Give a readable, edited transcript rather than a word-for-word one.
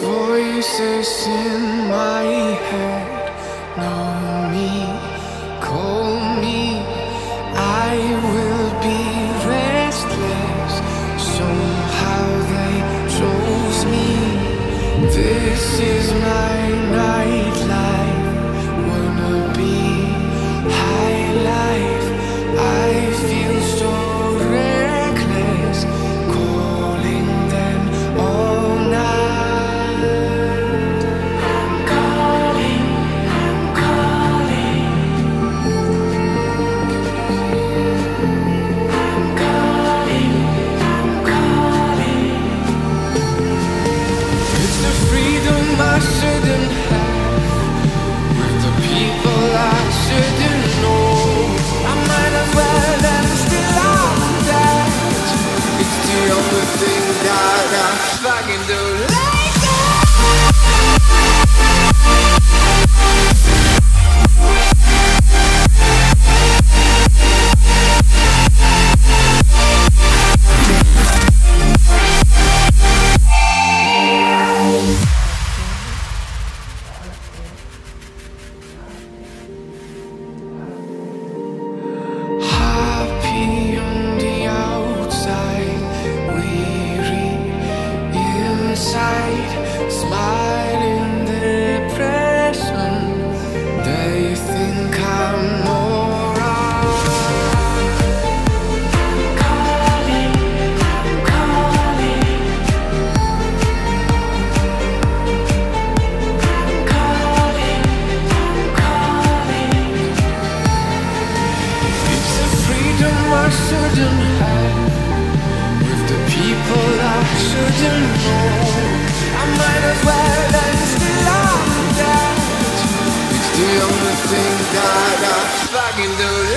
Voices in my head know me, call me. I will be restless. Somehow they chose me. This is my nightlife. Wanna be high life. I feel so reckless, calling them all night. I shouldn't have, with the people I shouldn't know. I might as well and still I'm dead. It's the only thing that I fucking do. Let go. The only thing that I fucking do.